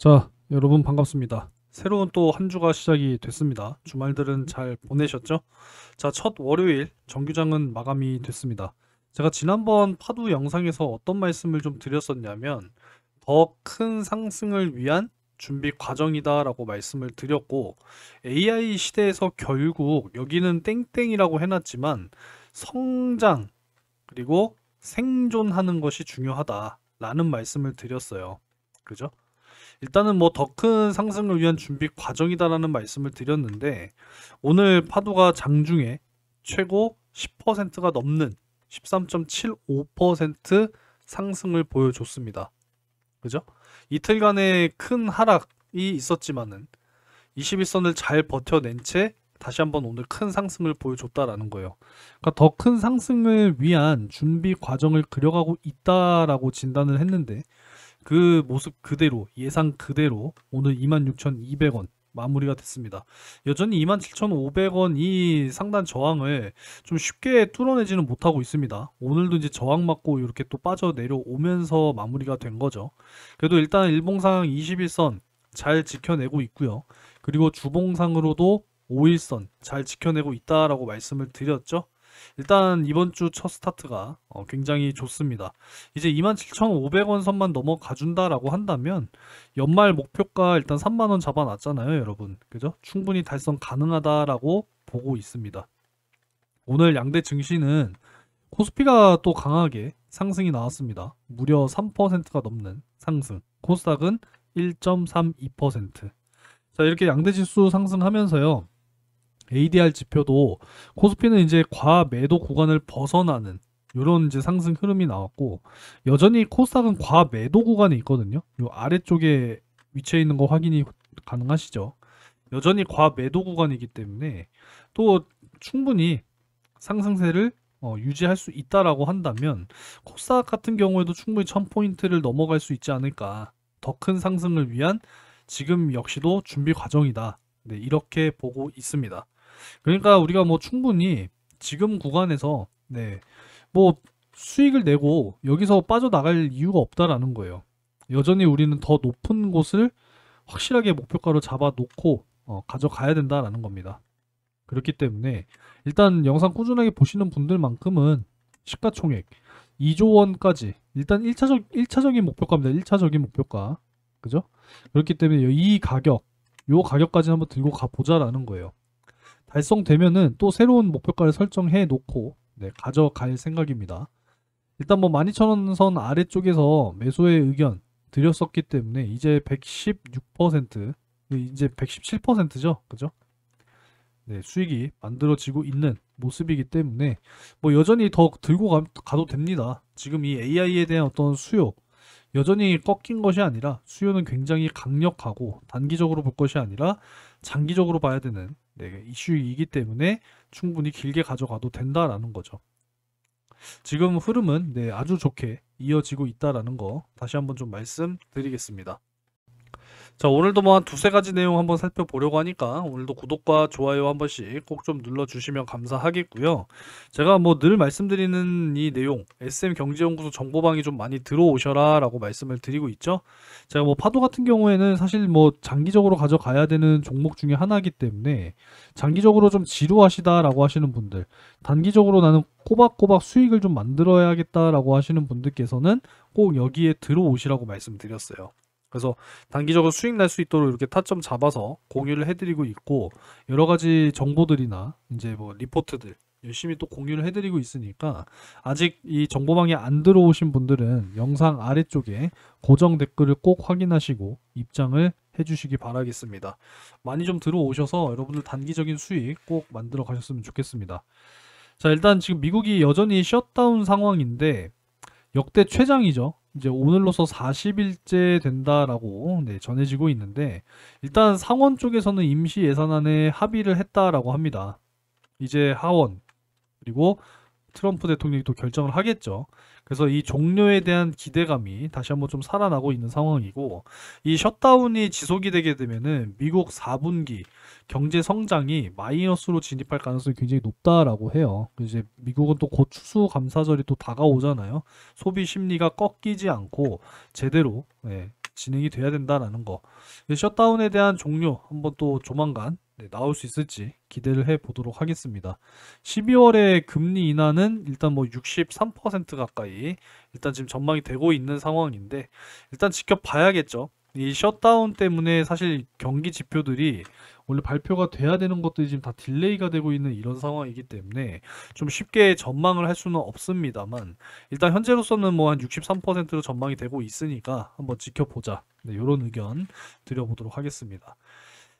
자, 여러분 반갑습니다. 새로운 또 한 주가 시작이 됐습니다. 주말들은 잘 보내셨죠? 자, 첫 월요일 정규장은 마감이 됐습니다. 제가 지난번 파도 영상에서 어떤 말씀을 좀 드렸었냐면 더 큰 상승을 위한 준비 과정이다라고 말씀을 드렸고, AI 시대에서 결국 여기는 땡땡이라고 해놨지만 성장 그리고 생존하는 것이 중요하다라는 말씀을 드렸어요. 그죠? 일단은 뭐 더 큰 상승을 위한 준비 과정이다라는 말씀을 드렸는데, 오늘 파도가 장중에 최고 10%가 넘는 13.75% 상승을 보여줬습니다. 그죠? 이틀간의 큰 하락이 있었지만은 21선을 잘 버텨낸 채 다시 한번 오늘 큰 상승을 보여줬다라는 거예요. 그러니까 더 큰 상승을 위한 준비 과정을 그려가고 있다라고 진단을 했는데, 그 모습 그대로, 예상 그대로 오늘 26,200원 마무리가 됐습니다. 여전히 27,500원이 상단 저항을 좀 쉽게 뚫어내지는 못하고 있습니다. 오늘도 이제 저항 맞고 이렇게 또 빠져 내려오면서 마무리가 된 거죠. 그래도 일단 일봉상 21선 잘 지켜내고 있고요. 그리고 주봉상으로도 5일선 잘 지켜내고 있다라고 말씀을 드렸죠. 일단 이번 주 첫 스타트가 굉장히 좋습니다. 이제 27,500원 선만 넘어가 준다라고 한다면 연말 목표가 일단 3만원 잡아놨잖아요, 여러분. 그죠? 충분히 달성 가능하다라고 보고 있습니다. 오늘 양대 증시는 코스피가 또 강하게 상승이 나왔습니다. 무려 3%가 넘는 상승. 코스닥은 1.32%. 자, 이렇게 양대 지수 상승하면서요. ADR 지표도 코스피는 이제 과매도 구간을 벗어나는 이런 이제 상승 흐름이 나왔고, 여전히 코스닥은 과매도 구간에 있거든요. 요 아래쪽에 위치해 있는 거 확인이 가능하시죠? 여전히 과매도 구간이기 때문에 또 충분히 상승세를 유지할 수 있다라고 한다면 코스닥 같은 경우에도 충분히 1000포인트를 넘어갈 수 있지 않을까. 더 큰 상승을 위한 지금 역시도 준비 과정이다. 네, 이렇게 보고 있습니다. 그러니까 우리가 뭐 충분히 지금 구간에서 뭐 수익을 내고 여기서 빠져나갈 이유가 없다라는 거예요. 여전히 우리는 더 높은 곳을 확실하게 목표가로 잡아놓고 가져가야 된다라는 겁니다. 그렇기 때문에 일단 영상 꾸준하게 보시는 분들만큼은 시가총액 2조 원까지 일단 1차적인 목표가입니다. 1차적인 목표가. 그죠? 그렇기 때문에 이 가격, 요 가격까지 한번 들고 가보자라는 거예요. 달성되면은 또 새로운 목표가를 설정해 놓고 가져갈 생각입니다. 일단 뭐 12,000원 선 아래쪽에서 매수의 의견 드렸었기 때문에 이제 116%, 이제 117%죠. 그죠? 네, 수익이 만들어지고 있는 모습이기 때문에 뭐 여전히 더 들고 가도 됩니다. 지금 이 AI에 대한 어떤 수요, 여전히 꺾인 것이 아니라 수요는 굉장히 강력하고 단기적으로 볼 것이 아니라 장기적으로 봐야 되는 이슈이기 때문에 충분히 길게 가져가도 된다라는 거죠. 지금 흐름은 아주 좋게 이어지고 있다라는 거 다시 한번 좀 말씀드리겠습니다. 자, 오늘도 뭐 한 두세 가지 내용 한번 살펴보려고 하니까 오늘도 구독과 좋아요 한 번씩 꼭 좀 눌러주시면 감사하겠고요. 제가 뭐 늘 말씀드리는 이 내용, SM경제연구소 정보방이 좀 많이 들어오셔라 라고 말씀을 드리고 있죠. 제가 뭐 파도 같은 경우에는 사실 뭐 장기적으로 가져가야 되는 종목 중에 하나이기 때문에 장기적으로 좀 지루하시다라고 하시는 분들, 단기적으로 나는 꼬박꼬박 수익을 좀 만들어야겠다라고 하시는 분들께서는 꼭 여기에 들어오시라고 말씀드렸어요. 그래서 단기적으로 수익 날 수 있도록 이렇게 타점 잡아서 공유를 해드리고 있고, 여러 가지 정보들이나 이제 뭐 리포트들 열심히 또 공유를 해드리고 있으니까, 아직 이 정보방에 안 들어오신 분들은 영상 아래쪽에 고정 댓글을 꼭 확인하시고 입장을 해주시기 바라겠습니다. 많이 좀 들어오셔서 여러분들 단기적인 수익 꼭 만들어 가셨으면 좋겠습니다. 자, 일단 지금 미국이 여전히 셧다운 상황인데 역대 최장이죠. 이제 오늘로서 40일째 된다라고 전해지고 있는데, 일단 상원 쪽에서는 임시 예산안에 합의를 했다라고 합니다. 이제 하원 그리고 트럼프 대통령이 또 결정을 하겠죠. 그래서 이 종료에 대한 기대감이 다시 한번 좀 살아나고 있는 상황이고, 이 셧다운이 지속이 되게 되면은 미국 4분기 경제 성장이 마이너스로 진입할 가능성이 굉장히 높다라고 해요. 이제 미국은 또 곧 추수감사절이 또 다가오잖아요. 소비 심리가 꺾이지 않고 제대로 진행이 돼야 된다라는 거. 셧다운에 대한 종료 한번 또 조만간 나올 수 있을지 기대를 해 보도록 하겠습니다. 12월에 금리 인하는 일단 뭐 63% 가까이 일단 지금 전망이 되고 있는 상황인데 일단 지켜봐야겠죠. 이 셧다운 때문에 사실 경기 지표들이 원래 발표가 돼야 되는 것들이 지금 다 딜레이가 되고 있는 이런 상황이기 때문에 좀 쉽게 전망을 할 수는 없습니다만 일단 현재로서는 뭐 한 63%로 전망이 되고 있으니까 한번 지켜보자. 네, 이런 의견 드려보도록 하겠습니다.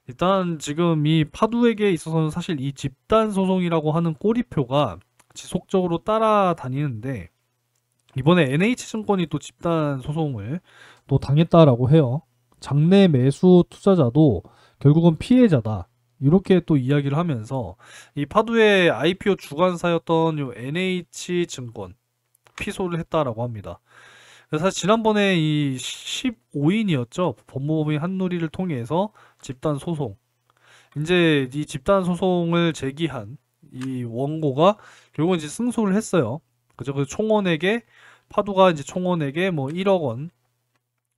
일단 지금 이 파두에게 있어서는 사실 이 집단 소송이라고 하는 꼬리표가 지속적으로 따라다니는데 이번에 NH증권이 또 집단 소송을 또 당했다라고 해요. 장내 매수 투자자도 결국은 피해자다. 이렇게 또 이야기를 하면서 이 파두의 IPO 주관사였던 요 NH증권 피소를 했다라고 합니다. 그래서 사실 지난번에 이 15인이었죠. 법무법인 한누리를 통해서 집단 소송. 이제 이 집단 소송을 제기한 이 원고가 결국은 이제 승소를 했어요. 그죠? 그 총원에게 파두가 이제 총원에게 뭐 1억 원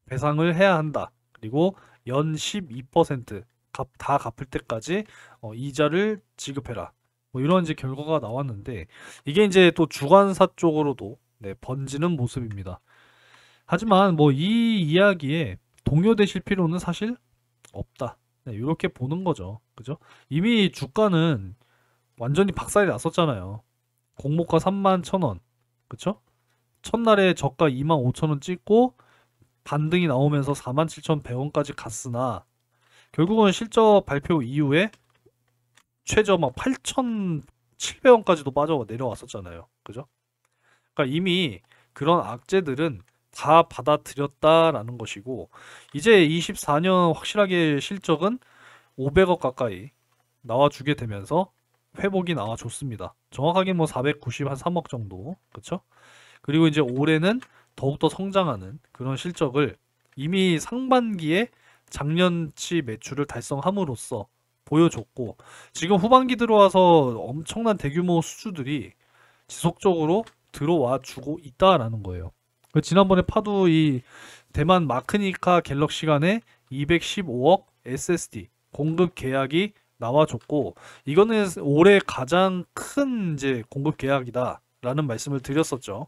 배상을 해야 한다. 그리고 연 12% 다 갚을 때까지 이자를 지급해라. 뭐 이런 이제 결과가 나왔는데 이게 이제 또 주관사 쪽으로도 번지는 모습입니다. 하지만 뭐 이 이야기에 동요되실 필요는 사실 없다. 이렇게 보는 거죠. 그죠? 이미 주가는 완전히 박살이 났었잖아요. 공모가 31,000원. 그쵸? 첫날에 저가 25,000원 찍고 반등이 나오면서 47,100원까지 갔으나 결국은 실적 발표 이후에 최저 막 8,700원까지도 빠져 내려왔었잖아요. 그죠? 그러니까 이미 그런 악재들은 다 받아들였다라는 것이고 이제 24년 확실하게 실적은 500억 가까이 나와주게 되면서 회복이 나와줬습니다. 정확하게 뭐 493억 정도. 그쵸? 그리고 이제 올해는 더욱더 성장하는 그런 실적을 이미 상반기에 작년치 매출을 달성함으로써 보여줬고 지금 후반기 들어와서 엄청난 대규모 수주들이 지속적으로 들어와 주고 있다라는 거예요. 지난번에 파두 이 대만 마크니카 갤럭시 간에 215억 SSD 공급 계약이 나와줬고 이거는 올해 가장 큰 이제 공급 계약이다라는 말씀을 드렸었죠.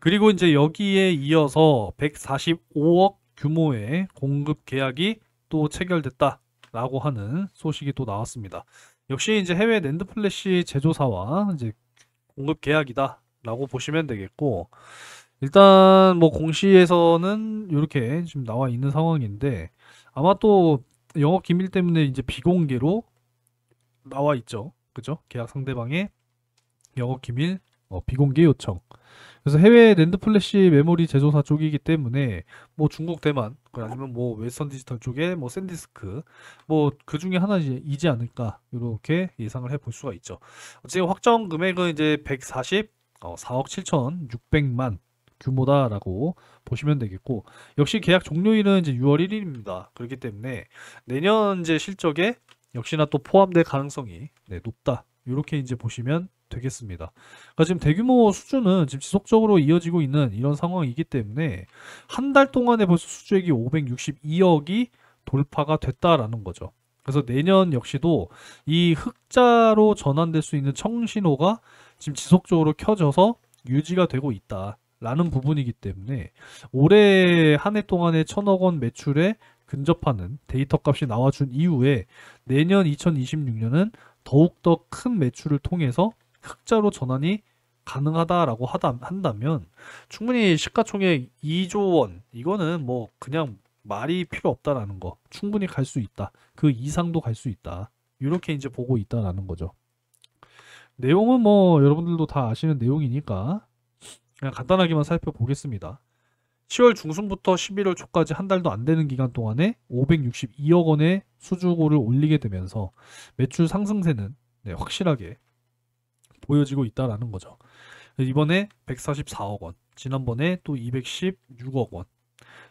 그리고 이제 여기에 이어서 145억 규모의 공급 계약이 또 체결됐다라고 하는 소식이 또 나왔습니다. 역시 이제 해외 낸드 플래시 제조사와 이제 공급 계약이다라고 보시면 되겠고 일단 뭐 공시에서는 이렇게 지금 나와 있는 상황인데 아마 또 영업 기밀 때문에 이제 비공개로 나와 있죠. 그죠? 계약 상대방의 영업 기밀 비공개 요청. 그래서 해외 낸드 플래시 메모리 제조사 쪽이기 때문에 뭐 중국 대만 아니면 뭐 웨스턴 디지털 쪽에 뭐 샌디스크 뭐 그 중에 하나이지 않을까 이렇게 예상을 해볼 수가 있죠. 지금 확정 금액은 이제 4억 7,600만 규모다라고 보시면 되겠고 역시 계약 종료일은 이제 6월 1일입니다. 그렇기 때문에 내년 이제 실적에 역시나 또 포함될 가능성이 높다. 이렇게 이제 보시면 되겠습니다. 그러니까 지금 대규모 수주는 지금 지속적으로 이어지고 있는 이런 상황이기 때문에 한 달 동안에 벌써 수주액이 562억이 돌파가 됐다라는 거죠. 그래서 내년 역시도 이 흑자로 전환될 수 있는 청신호가 지금 지속적으로 켜져서 유지가 되고 있다라는 부분이기 때문에 올해 한 해 동안의 1,000억 원 매출에 근접하는 데이터 값이 나와준 이후에 내년 2026년은 더욱더 큰 매출을 통해서 흑자로 전환이 가능하다라고 한다면 충분히 시가총액 2조 원 이거는 뭐 그냥 말이 필요 없다라는 거 충분히 갈 수 있다. 그 이상도 갈 수 있다. 이렇게 이제 보고 있다라는 거죠. 내용은 뭐 여러분들도 다 아시는 내용이니까 그냥 간단하게만 살펴보겠습니다. 10월 중순부터 11월 초까지 한 달도 안 되는 기간 동안에 562억 원의 수주고를 올리게 되면서 매출 상승세는 확실하게 보여지고 있다라는 거죠. 이번에 144억 원, 지난번에 또 216억 원.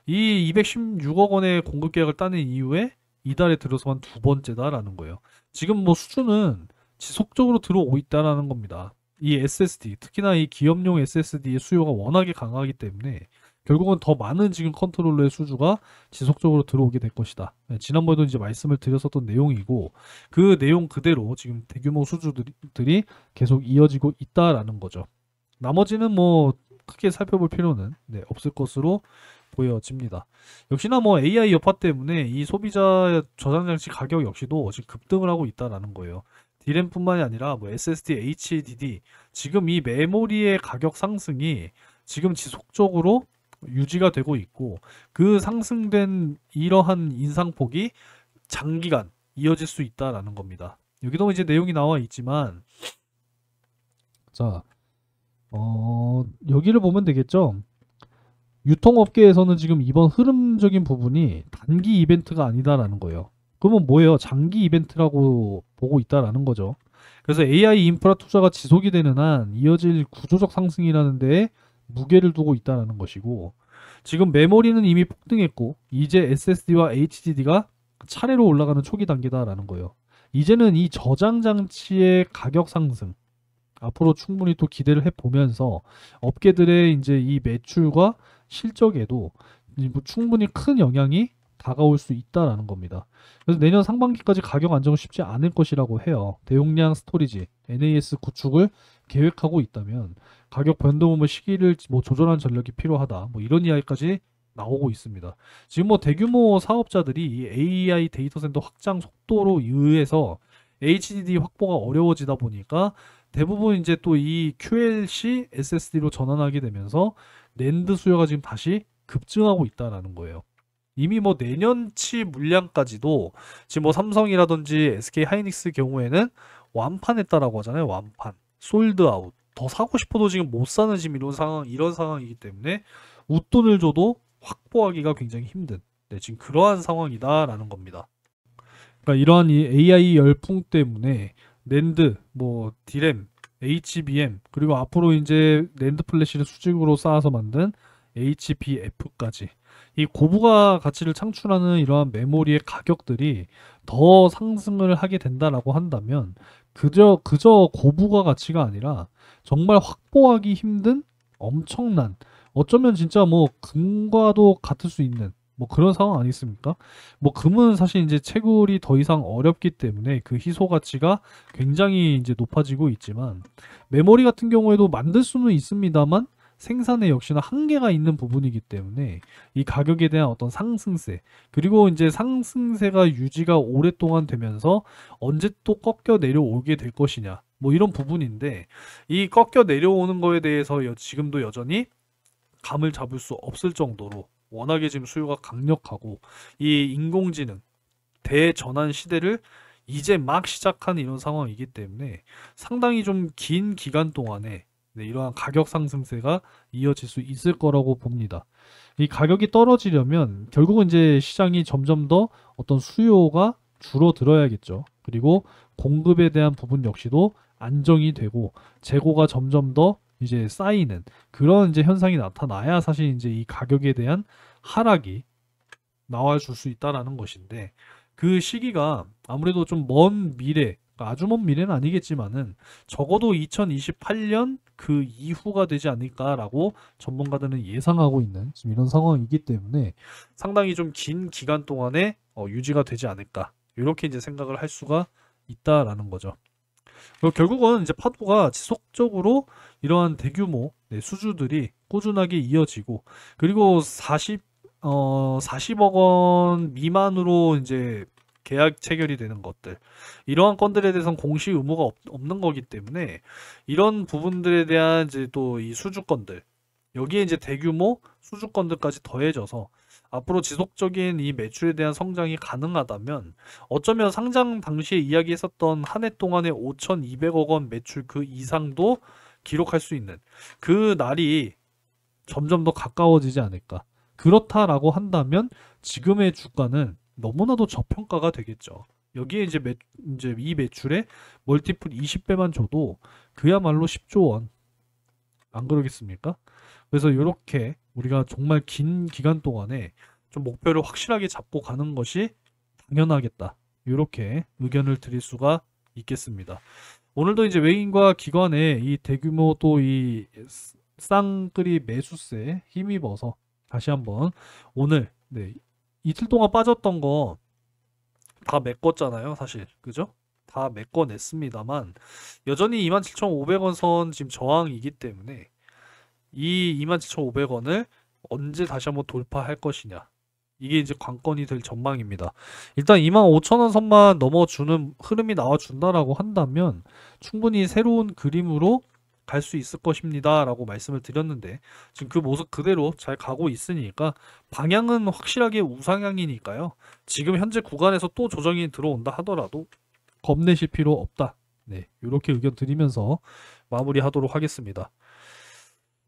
이 216억 원의 공급 계약을 따낸 이후에 이달에 들어서만 두 번째다라는 거예요. 지금 뭐 수주는 지속적으로 들어오고 있다라는 겁니다. 이 SSD, 특히나 이 기업용 SSD의 수요가 워낙에 강하기 때문에 결국은 더 많은 지금 컨트롤러의 수주가 지속적으로 들어오게 될 것이다. 지난번에도 이제 말씀을 드렸었던 내용이고 그 내용 그대로 지금 대규모 수주들이 계속 이어지고 있다라는 거죠. 나머지는 뭐 크게 살펴볼 필요는 없을 것으로 보여집니다. 역시나 뭐 AI 여파 때문에 이 소비자 저장 장치 가격 역시도 지금 급등을 하고 있다라는 거예요. D램뿐만이 아니라 뭐 SSD, HDD 지금 이 메모리의 가격 상승이 지금 지속적으로 유지가 되고 있고 그 상승된 이러한 인상폭이 장기간 이어질 수 있다라는 겁니다. 여기도 이제 내용이 나와 있지만 자, 여기를 보면 되겠죠. 유통업계에서는 지금 이번 흐름적인 부분이 단기 이벤트가 아니다라는 거예요. 그러면 뭐예요? 장기 이벤트라고 보고 있다라는 거죠. 그래서 AI 인프라 투자가 지속이 되는 한 이어질 구조적 상승이라는 데에 무게를 두고 있다는 것이고 지금 메모리는 이미 폭등했고 이제 SSD와 HDD가 차례로 올라가는 초기 단계다라는 거예요. 이제는 이 저장 장치의 가격 상승 앞으로 충분히 또 기대를 해보면서 업계들의 이제 이 매출과 실적에도 뭐 충분히 큰 영향이 다가올 수 있다라는 겁니다. 그래서 내년 상반기까지 가격 안정은 쉽지 않을 것이라고 해요. 대용량 스토리지 NAS 구축을 계획하고 있다면 가격 변동의 시기를 뭐 조절하는 전략이 필요하다. 뭐 이런 이야기까지 나오고 있습니다. 지금 뭐 대규모 사업자들이 이 AI 데이터 센터 확장 속도로 의해서 HDD 확보가 어려워지다 보니까 대부분 이제 또 이 QLC SSD로 전환하게 되면서 낸드 수요가 지금 다시 급증하고 있다라는 거예요. 이미 뭐 내년치 물량까지도 지금 뭐 삼성이라든지 SK 하이닉스 경우에는 완판했다라고 하잖아요. 완판, 솔드아웃. 더 사고 싶어도 지금 못 사는 지금 이런 상황이기 때문에 웃돈을 줘도 확보하기가 굉장히 힘든 지금 그러한 상황이다라는 겁니다. 그러니까 이러한 이 AI 열풍 때문에 낸드, 뭐 D램, HBM 그리고 앞으로 이제 낸드 플래시를 수직으로 쌓아서 만든 HBF까지 이 고부가 가치를 창출하는 이러한 메모리의 가격들이 더 상승을 하게 된다라고 한다면 그저 고부가 가치가 아니라 정말 확보하기 힘든 엄청난 어쩌면 진짜 뭐 금과도 같을 수 있는 뭐 그런 상황 아니겠습니까? 뭐 금은 사실 이제 채굴이 더 이상 어렵기 때문에 그 희소 가치가 굉장히 이제 높아지고 있지만 메모리 같은 경우에도 만들 수는 있습니다만 생산에 역시나 한계가 있는 부분이기 때문에 이 가격에 대한 어떤 상승세 그리고 이제 상승세가 유지가 오랫동안 되면서 언제 또 꺾여 내려오게 될 것이냐 뭐 이런 부분인데 이 꺾여 내려오는 거에 대해서 지금도 여전히 감을 잡을 수 없을 정도로 워낙에 지금 수요가 강력하고 이 인공지능 대전환 시대를 이제 막 시작한 이런 상황이기 때문에 상당히 좀 긴 기간 동안에 이러한 가격 상승세가 이어질 수 있을 거라고 봅니다. 이 가격이 떨어지려면 결국은 이제 시장이 점점 더 어떤 수요가 줄어들어야겠죠. 그리고 공급에 대한 부분 역시도 안정이 되고 재고가 점점 더 이제 쌓이는 그런 이제 현상이 나타나야 사실 이제 이 가격에 대한 하락이 나와줄 수 있다라는 것인데 그 시기가 아무래도 좀 먼 미래, 아주 먼 미래는 아니겠지만은 적어도 2028년 그 이후가 되지 않을까라고 전문가들은 예상하고 있는 지금 이런 상황이기 때문에 상당히 좀 긴 기간 동안에 유지가 되지 않을까 이렇게 이제 생각을 할 수가 있다라는 거죠. 그리고 결국은 이제 파도가 지속적으로 이러한 대규모 수주들이 꾸준하게 이어지고 그리고 40억 원 미만으로 이제 계약 체결이 되는 것들 이러한 건들에 대해서는 공시 의무가 없는 거기 때문에 이런 부분들에 대한 이제 또 이 수주건들 여기에 이제 대규모 수주건들까지 더해져서 앞으로 지속적인 이 매출에 대한 성장이 가능하다면 어쩌면 상장 당시에 이야기했었던 한 해 동안의 5,200억 원 매출 그 이상도 기록할 수 있는 그 날이 점점 더 가까워지지 않을까. 그렇다라고 한다면 지금의 주가는 너무나도 저평가가 되겠죠. 여기에 이제 이 매출에 멀티플 20배만 줘도 그야말로 10조 원. 안 그러겠습니까? 그래서 이렇게 우리가 정말 긴 기간 동안에 좀 목표를 확실하게 잡고 가는 것이 당연하겠다. 이렇게 의견을 드릴 수가 있겠습니다. 오늘도 이제 외인과 기관의 이 대규모 또 이 쌍끌이 매수세에 힘입어서 다시 한번 오늘 네, 이틀 동안 빠졌던 거 다 메꿨잖아요, 사실. 그죠? 다 메꿔냈습니다만 여전히 27,500원 선 지금 저항이기 때문에 이 27,500원을 언제 다시 한번 돌파할 것이냐. 이게 이제 관건이 될 전망입니다. 일단 25,000원 선만 넘어주는 흐름이 나와준다라고 한다면 충분히 새로운 그림으로 갈 수 있을 것입니다 라고 말씀을 드렸는데 지금 그 모습 그대로 잘 가고 있으니까 방향은 확실하게 우상향이니까요. 지금 현재 구간에서 또 조정이 들어온다 하더라도 겁내실 필요 없다. 네, 이렇게 의견 드리면서 마무리하도록 하겠습니다.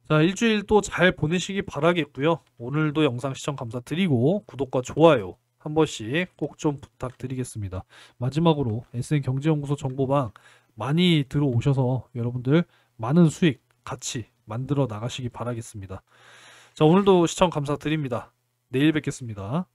자, 일주일 또 잘 보내시기 바라겠고요. 오늘도 영상 시청 감사드리고 구독과 좋아요 한 번씩 꼭 좀 부탁드리겠습니다. 마지막으로 SN경제연구소 정보방 많이 들어오셔서 여러분들 많은 수익 같이 만들어 나가시기 바라겠습니다. 자, 오늘도 시청 감사드립니다. 내일 뵙겠습니다.